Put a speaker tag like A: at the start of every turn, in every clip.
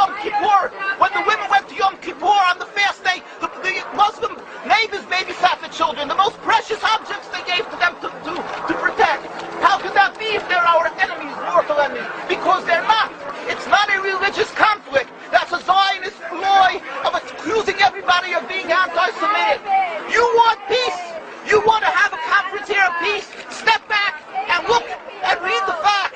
A: Yom Kippur, when the women went to Yom Kippur on the fast day, the Muslim neighbors babysat the children, the most precious objects they gave to them to protect. How could that be if they're our enemies, mortal enemies? Because they're not. It's not a religious conflict. That's a Zionist ploy of accusing everybody of being anti-Semitic. You want peace? You want to have a conference here of peace? Step back and look and read the facts.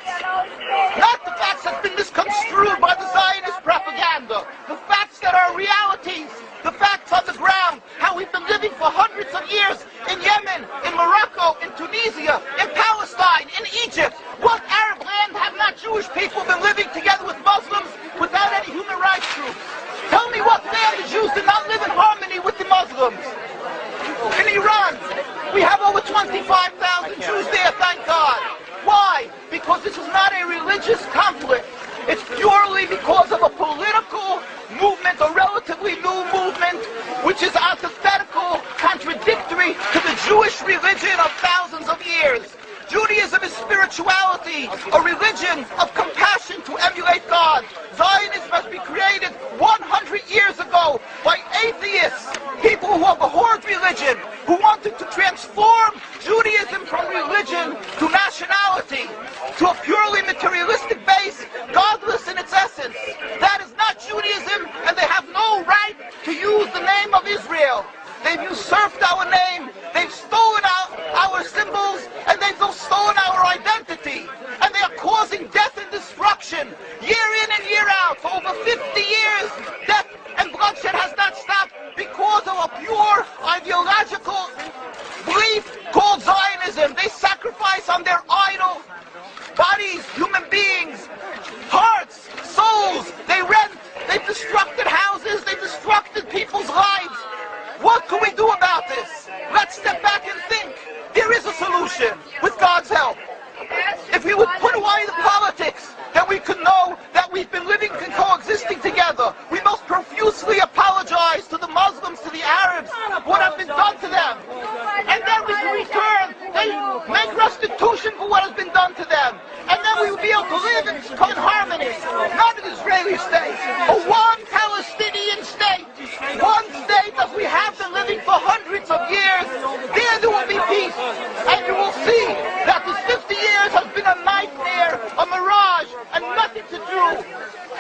A: Not the facts that have been misconstrued by the Zionist propaganda. The facts that are realities. The facts on the ground. How we've been living for hundreds of years in Yemen, in Morocco, in Tunisia, in Palestine, in Egypt. What Arab land have not Jewish people been living together with Muslims without any human rights groups? Tell me what land the Jews did not live in harmony with the Muslims. In Iran, we have over 25,000 Jews there, thank God. Why? Because this is not a religious conflict. It's purely because of a political movement, a relatively new movement, which is antithetical, contradictory to the Jewish religion of thousands of years. Judaism is spirituality, a religion of compassion to emulate God. Zionism must be created 100 years ago by atheists, people who have abhorred religion, who wanted to transform Judaism from religion to nationality, to a purely materialistic base, godless in its essence. That is not Judaism, and they have no right to use the name of Israel. They've usurped our name, they've stolen our symbols, and they've stolen our identity. And they are causing death and destruction, year in and year out. For over 50 years, death and bloodshed has not stopped because of a pure ideological belief called Zionism. They sacrifice on their idol bodies, human beings, hearts, souls. They rent, they've destructed houses, they've destructed people's lives. What can we do about this? Let's step back and think. There is a solution with God's help. If we would put away the politics, then we could know that we've been living and coexisting together. We most profusely apologize to the Muslims, to the Arabs, what has been done to them. And then we can return, they make restitution for what has been done to them. And then we will be able to live in harmony. Not an Israeli state, a one Palestinian state. One state that we have been living for hundreds of years. There will be peace. And you will see that this 50 years has been a nightmare, a mirage, and nothing to do.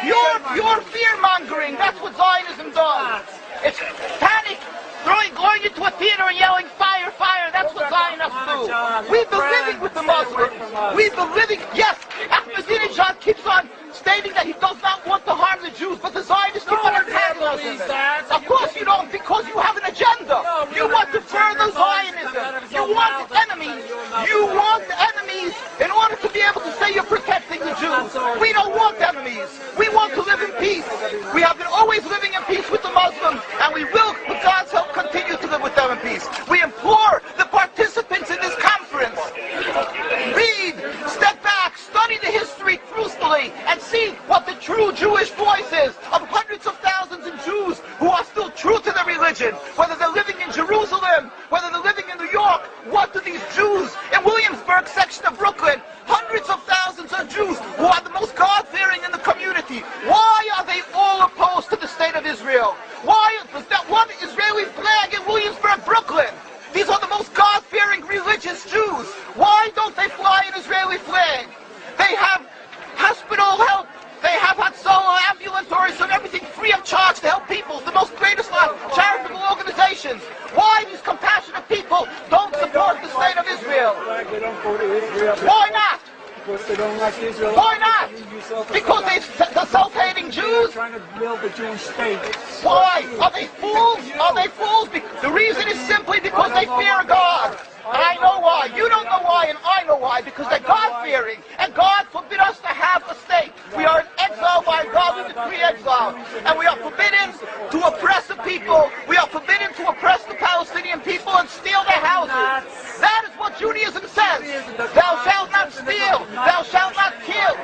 A: Your fear-mongering, that's what Zionism does. It's panic, going into a theater and yelling, fire, fire, that's what Zionists do. We've been living with the Muslims. We've been living, yes, Ahmadinejad keeps on stating that he does not want to harm the Jews, but the Zionists keep on antagonizing him. Of course you don't, because you have an agenda. You want to further Zionism. You want enemies. You want enemies in order to be able to say you're protecting the Jews. We don't want enemies. We want to live in peace. We have been always living in peace with the Muslims, and we will, with God's help, continue to live with them in peace. We implore the participants in this conference, read, step back, study the history truthfully, and see what the true Jewish voice is of hundreds of thousands of Jews who are still true to their religion, whether they're living in Jerusalem, whether they're living in New York. What do these Jews in Williamsburg section of Brooklyn, hundreds of thousands of Jews who are the most God-fearing in the community, why are they all opposed to the state of Israel? Why is that one Israeli flag in Williamsburg, Brooklyn? These are the most God-fearing religious Jews. Why don't they fly an Israeli flag? They have hospital help. They have Hatzalah, ambulatories, and everything free of charge to help people. The most greatest charitable organizations. Why these compassionate people don't support the state of Israel? Why not?
B: Because they don't like Israel.
A: Why not? Because they're self-hating Jews?
B: Trying to build a Jewish state.
A: Why? Are they fools? Are they fools? The reason is simply because they fear God. And I know why. You don't know why, and I know why. Because they're God-fearing. And God forbid us to have a state. We are in exile by God. We decree exile. And we are forbidden to oppress the people. We are forbidden to oppress the Palestinian people and steal their houses. That is what Judaism says. Thou shalt not steal. Thou shalt not kill.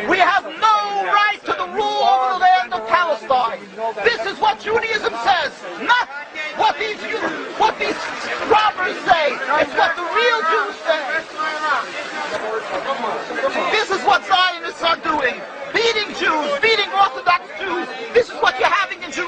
A: We have no right to the rule over the land of Palestine. This is what Judaism says, not what these robbers say. It's what the real Jews say. This is what Zionists are doing. Beating Jews, beating Orthodox Jews. what you have.